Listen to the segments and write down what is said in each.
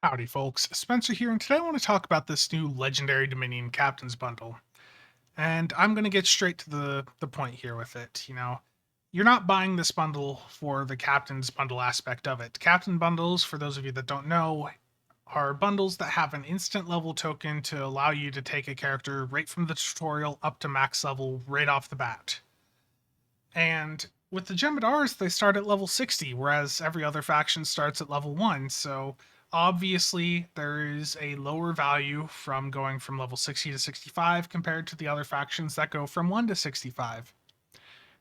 Howdy, folks. Spencer here, and today I want to talk about this new Legendary Dominion Captain's Bundle. And I'm going to get straight to the point here with it. You're not buying this bundle for the Captain's Bundle aspect of it. Captain bundles, for those of you that don't know, are bundles that have an instant level token to allow you to take a character right from the tutorial up to max level right off the bat. And with the Jem'Hadars, they start at level 60, whereas every other faction starts at level 1. So obviously, there is a lower value from going from level 60 to 65 compared to the other factions that go from 1 to 65.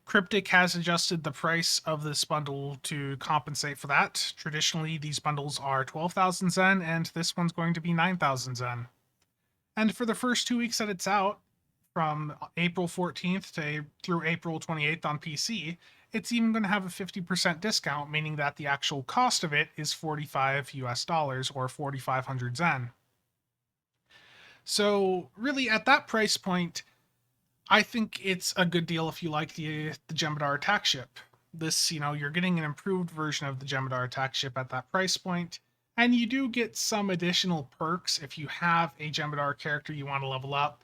Cryptic has adjusted the price of this bundle to compensate for that. Traditionally, these bundles are 12,000 Zen, and this one's going to be 9,000 Zen. And for the first 2 weeks that it's out, from April 14th through April 28th on PC, it's even going to have a 50% discount, meaning that the actual cost of it is 45 US dollars or 4,500 Zen. So, really, at that price point, I think it's a good deal if you like the Jem'Hadar attack ship. You're getting an improved version of the Jem'Hadar attack ship at that price point, and you do get some additional perks if you have a Jem'Hadar character you want to level up.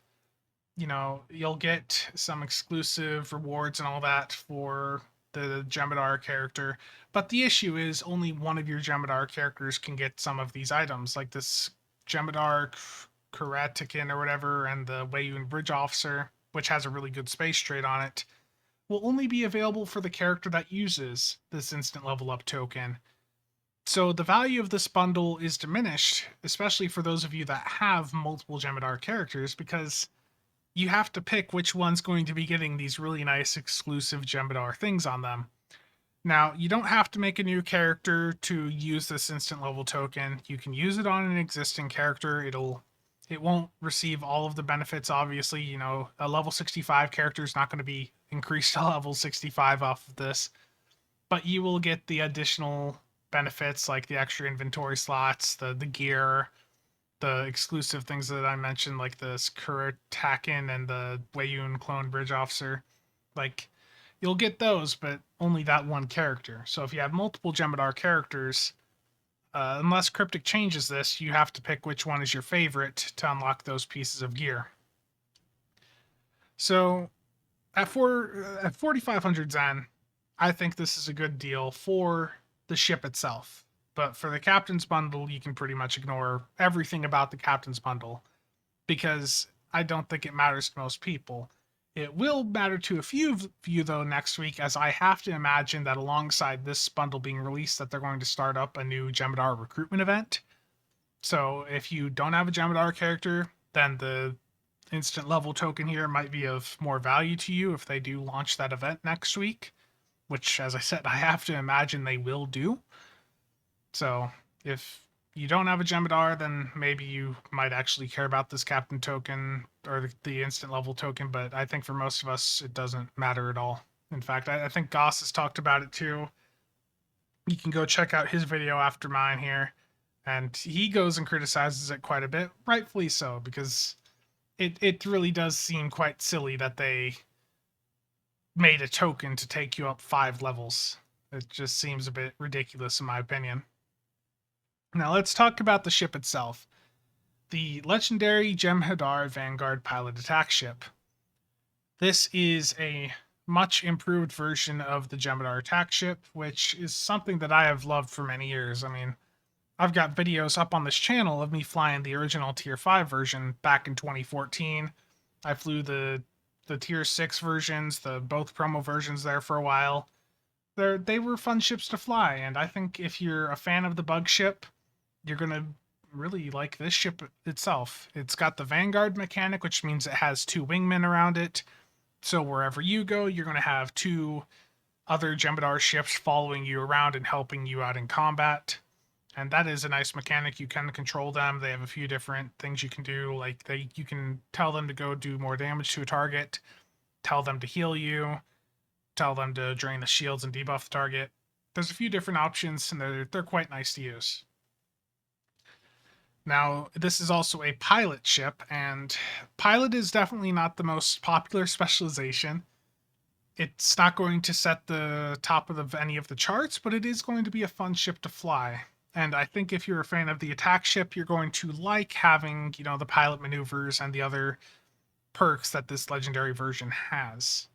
You'll get some exclusive rewards and all that for the Jem'Hadar character. But the issue is only one of your Jem'Hadar characters can get some of these items, like this Jem'Hadar Karatikin or whatever, and the Weiyun Bridge Officer, which has a really good space trade on it, will only be available for the character that uses this instant level up token. So the value of this bundle is diminished, especially for those of you that have multiple Jem'Hadar characters, because you have to pick which one's going to be getting these really nice exclusive Jem'Hadar things on them. Now, you don't have to make a new character to use this instant level token. You can use it on an existing character. It won't receive all of the benefits, obviously. A level 65 character is not going to be increased to level 65 off of this, but you will get the additional benefits like the extra inventory slots, the gear, the exclusive things that I mentioned, like the Kuratakin and the Weiyun clone bridge officer. Like, you'll get those, but only that one character. So if you have multiple Jem'Hadar characters, unless Cryptic changes this, you have to pick which one is your favorite to unlock those pieces of gear. So at 4,500 Zen, I think this is a good deal for the ship itself. But for the Captain's Bundle, you can pretty much ignore everything about the Captain's Bundle because I don't think it matters to most people. It will matter to a few of you, though, next week, as I have to imagine that alongside this bundle being released, that they're going to start up a new Jem'Hadar recruitment event. So if you don't have a Jem'Hadar character, then the instant level token here might be of more value to you if they do launch that event next week, which, as I said, I have to imagine they will do. So if you don't have a Jem'Hadar, then maybe you might actually care about this Captain token or the instant level token, but I think for most of us, it doesn't matter at all. In fact, I think Goss has talked about it too. You can go check out his video after mine here, and he goes and criticizes it quite a bit, rightfully so, because it really does seem quite silly that they made a token to take you up 5 levels. It just seems a bit ridiculous in my opinion. Now let's talk about the ship itself. The legendary Jem'Hadar Vanguard pilot attack ship. This is a much improved version of the Jem'Hadar attack ship, which is something that I have loved for many years. I mean, I've got videos up on this channel of me flying the original Tier 5 version back in 2014. I flew the Tier 6 versions, the both promo versions there for a while. They were fun ships to fly, and I think if you're a fan of the bug ship, you're going to really like this ship itself. It's got the Vanguard mechanic, which means it has 2 wingmen around it. So wherever you go, you're going to have 2 other Jem'Hadar ships following you around and helping you out in combat. And that is a nice mechanic. You can control them. They have a few different things you can do. Like you can tell them to go do more damage to a target, tell them to heal you, tell them to drain the shields and debuff the target. There's a few different options, and they're quite nice to use. Now, this is also a pilot ship, and pilot is definitely not the most popular specialization. It's not going to set the top of any of the charts, but it is going to be a fun ship to fly. And I think if you're a fan of the attack ship, you're going to like having, the pilot maneuvers and the other perks that this legendary version has.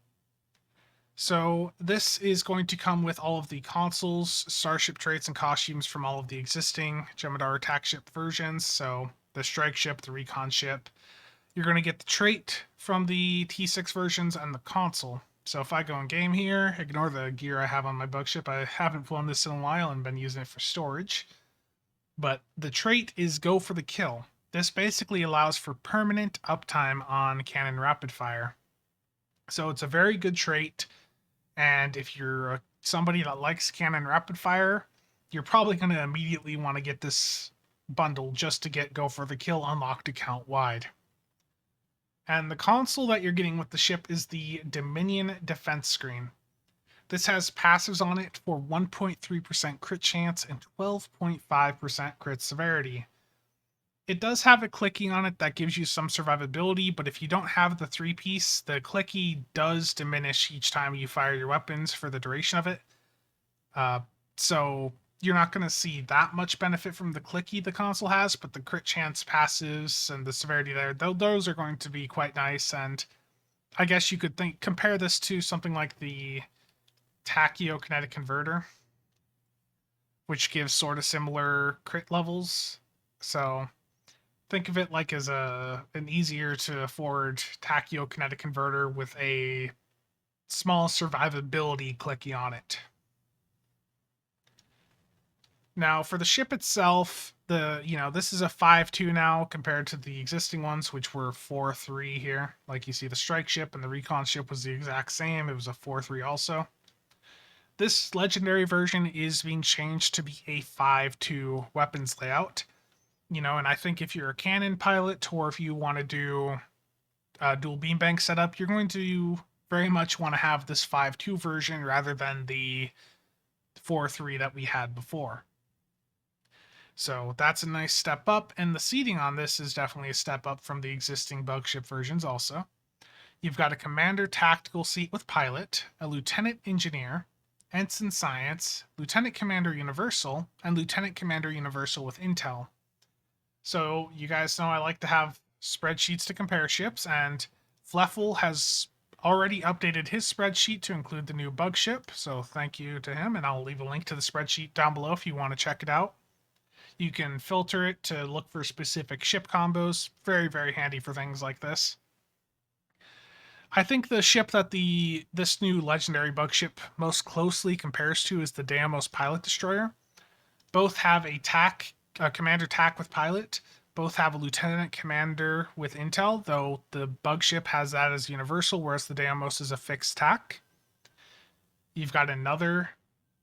So this is going to come with all of the consoles, starship traits, and costumes from all of the existing Jem'Hadar attack ship versions. So the strike ship, the recon ship. You're going to get the trait from the T6 versions and the console. So if I go in game here, ignore the gear I have on my bug ship. I haven't flown this in a while and been using it for storage. But the trait is Go for the Kill. This basically allows for permanent uptime on cannon rapid fire. So it's a very good trait. And if you're somebody that likes cannon rapid fire, you're probably going to immediately want to get this bundle just to get Go for the Kill unlocked account wide. And the console that you're getting with the ship is the Dominion Defense Screen. This has passives on it for 1.3% crit chance and 12.5% crit severity. It does have a clicky on it that gives you some survivability, but if you don't have the 3-piece, the clicky does diminish each time you fire your weapons for the duration of it. So you're not going to see that much benefit from the clicky the console has, but the crit chance passives and the severity there, those are going to be quite nice. And I guess you could compare this to something like the Tachyokinetic Converter, which gives sort of similar crit levels. So think of it like as an easier to afford Tachyokinetic Converter with a small survivability clicky on it. Now for the ship itself, this is a 5.2 now compared to the existing ones, which were 4.3 here. Like you see, the strike ship and the recon ship was the exact same. It was a 4.3 also. This legendary version is being changed to be a 5.2 weapons layout. And I think if you're a cannon pilot or if you want to do a dual beambank setup, you're going to very much want to have this 5.2 version rather than the 4.3 that we had before. So that's a nice step up, and the seating on this is definitely a step up from the existing bug ship versions also. You've got a commander tactical seat with pilot, a lieutenant engineer, ensign science, lieutenant commander universal, and lieutenant commander universal with intel. So you guys know I like to have spreadsheets to compare ships, and Fleffel has already updated his spreadsheet to include the new bug ship, so thank you to him, and I'll leave a link to the spreadsheet down below if you want to check it out. You can filter it to look for specific ship combos. Very, very handy for things like this. I think the ship that this new legendary bug ship most closely compares to is the Deimos Pilot Destroyer. Both have a commander TAC with pilot. Both have a lieutenant commander with intel, though the bug ship has that as universal, whereas the Deimos is a fixed TAC. You've got another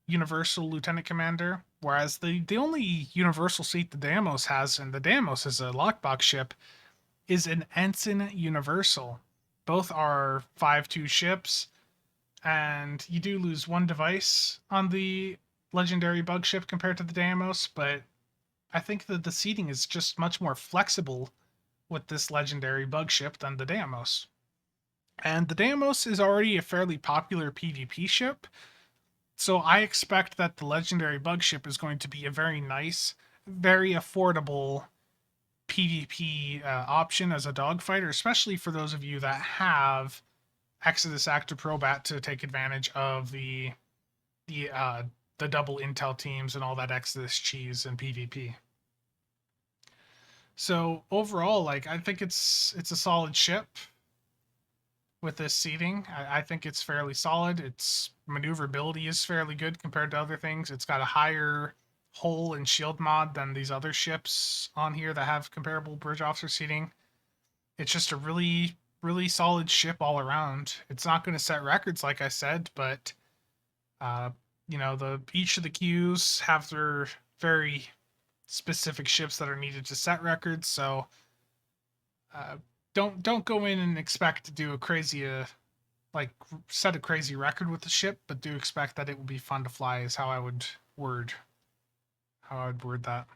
universal lieutenant commander, whereas the only universal seat the Deimos has, and the Deimos is a lockbox ship, is an ensign universal. Both are 5.2 ships, and you do lose one device on the legendary bug ship compared to the Deimos, but I think that the seating is just much more flexible with this legendary bug ship than the Deimos. And the Deimos is already a fairly popular PvP ship, so I expect that the legendary bug ship is going to be a very nice, very affordable PvP option as a dogfighter, especially for those of you that have Exodus Active Probat to take advantage of the double intel teams and all that Exodus cheese in PvP. So overall, I think it's a solid ship with this seating. I think it's fairly solid. Its maneuverability is fairly good compared to other things. It's got a higher hull and shield mod than these other ships on here that have comparable bridge officer seating. It's just a really, really solid ship all around. It's not going to set records, like I said, but each of the queues have their very specific ships that are needed to set records. So don't go in and expect to do a crazy set a crazy record with the ship, but do expect that it will be fun to fly is how I would word that.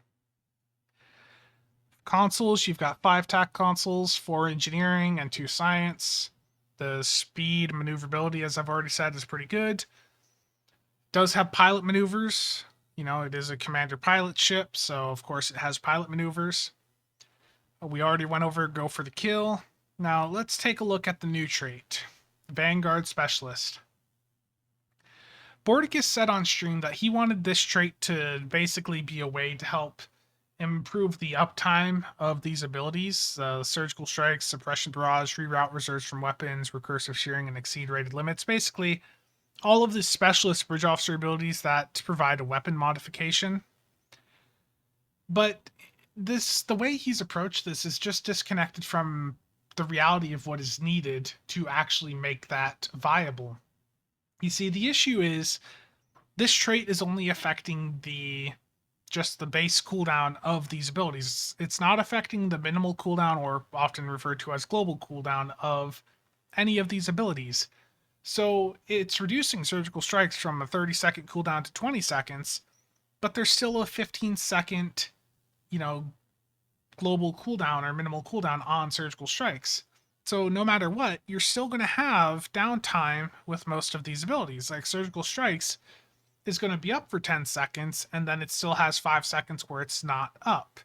Consoles, you've got 5 TAC consoles, 4 engineering and 2 science. The speed maneuverability, as I've already said, is pretty good. Does have pilot maneuvers. You know, it is a commander pilot ship, so of course it has pilot maneuvers. We already went over go for the kill. Now let's take a look at the new trait, Vanguard Specialist. Bordicus said on stream that he wanted this trait to basically be a way to help improve the uptime of these abilities: surgical strikes, suppression barrage, reroute reserves from weapons, recursive shearing, and exceed rated limits. Basically, all of the specialist bridge officer abilities that provide a weapon modification. But the way he's approached this is just disconnected from the reality of what is needed to actually make that viable. You see, the issue is this trait is only affecting just the base cooldown of these abilities. It's not affecting the minimal cooldown, or often referred to as global cooldown, of any of these abilities. So it's reducing surgical strikes from a 30-second cooldown to 20 seconds, but there's still a 15-second, global cooldown or minimal cooldown on surgical strikes. So no matter what, you're still going to have downtime with most of these abilities. Like surgical strikes is going to be up for 10 seconds, and then it still has 5 seconds where it's not up.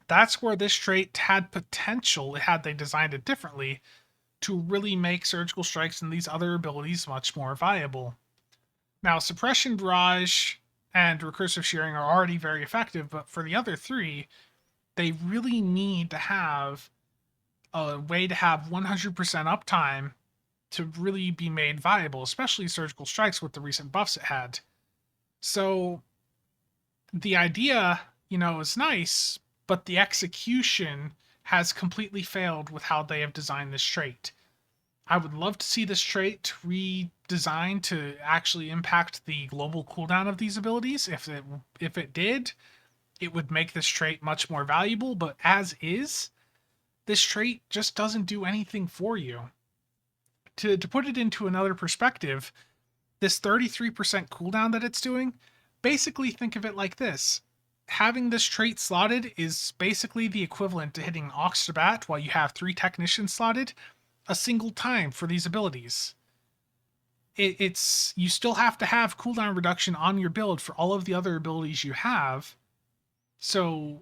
That's where this trait had potential, had they designed it differently, to really make surgical strikes and these other abilities much more viable. Now, suppression barrage and recursive shearing are already very effective, but for the other three, they really need to have a way to have 100% uptime to really be made viable, especially surgical strikes with the recent buffs it had. So the idea, is nice, but the execution has completely failed with how they have designed this trait. I would love to see this trait redesigned to actually impact the global cooldown of these abilities. If it did, it would make this trait much more valuable, but as is, this trait just doesn't do anything for you. To put it into another perspective, this 33% cooldown that it's doing, basically think of it like this. Having this trait slotted is basically the equivalent to hitting Aux to Bat while you have 3 technicians slotted a single time for these abilities. You still have to have cooldown reduction on your build for all of the other abilities you have, so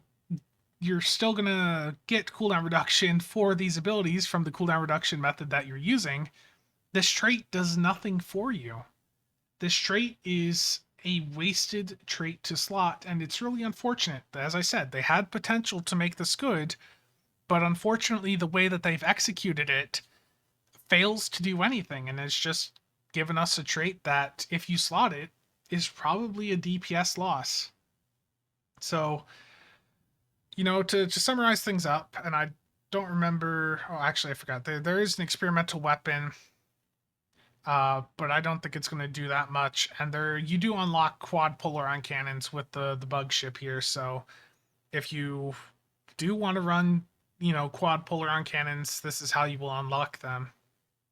you're still going to get cooldown reduction for these abilities from the cooldown reduction method that you're using. This trait does nothing for you. This trait is a wasted trait to slot, and it's really unfortunate. As I said, they had potential to make this good, but unfortunately the way that they've executed it fails to do anything, and it's just given us a trait that, if you slot it, is probably a DPS loss. So, to summarize things up, and I don't remember... Oh, actually, I forgot. There is an experimental weapon, but I don't think it's going to do that much. And you do unlock quad polar ion cannons with the bug ship here, so if you do want to run, quad polar ion cannons, this is how you will unlock them.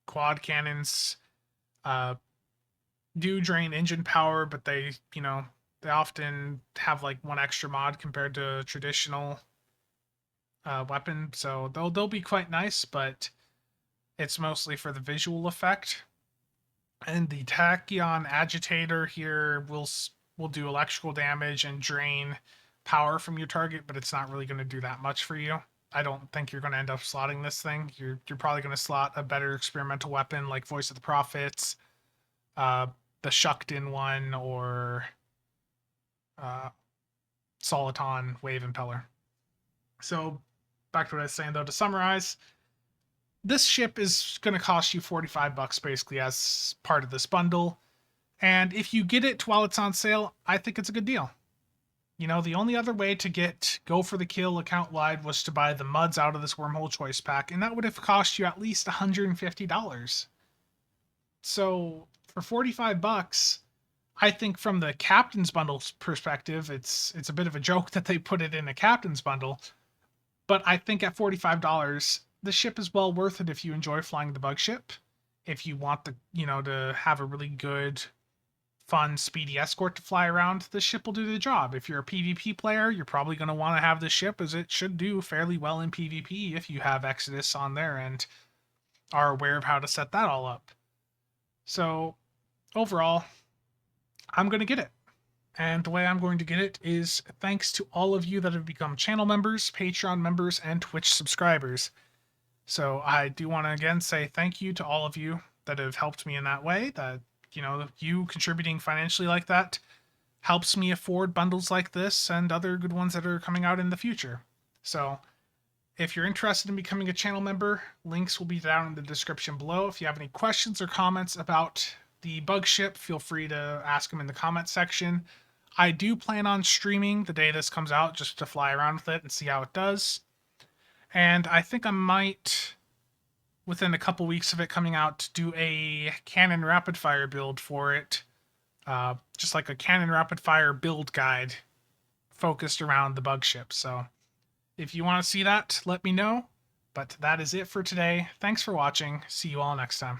Quad cannons do drain engine power, but they often have like one extra mod compared to a traditional weapon, so they'll be quite nice, but it's mostly for the visual effect. And the Tachyon Agitator here will do electrical damage and drain power from your target, but it's not really going to do that much for you. I don't think you're going to end up slotting this thing. You're probably going to slot a better experimental weapon like Voice of the Prophets, the Shucked-in one, or Soliton Wave Impeller. So back to what I was saying, though, to summarize, this ship is going to cost you $45 basically as part of this bundle. And if you get it while it's on sale, I think it's a good deal. The only other way to go for the kill account-wide was to buy the MUDs out of this Wormhole Choice Pack, and that would have cost you at least $150. So for $45, I think from the Captain's Bundle's perspective, it's a bit of a joke that they put it in a Captain's Bundle, but I think at $45, the ship is well worth it if you enjoy flying the bug ship. If you want to have a really good, fun, speedy escort to fly around, this ship will do the job. If you're a PvP player, you're probably going to want to have this ship, as it should do fairly well in PvP if you have Exodus on there and are aware of how to set that all up. So overall, I'm going to get it. And the way I'm going to get it is thanks to all of you that have become channel members, Patreon members, and Twitch subscribers. So I do want to again say thank you to all of you that have helped me in that way. That, you contributing financially like that helps me afford bundles like this and other good ones that are coming out in the future. So if you're interested in becoming a channel member, links will be down in the description below. If you have any questions or comments about the bug ship, feel free to ask them in the comments section. I do plan on streaming the day this comes out just to fly around with it and see how it does. And I think I might, within a couple weeks of it coming out, do a cannon rapid fire build for it. Just like a cannon rapid fire build guide focused around the bug ship. So if you want to see that, let me know. But that is it for today. Thanks for watching. See you all next time.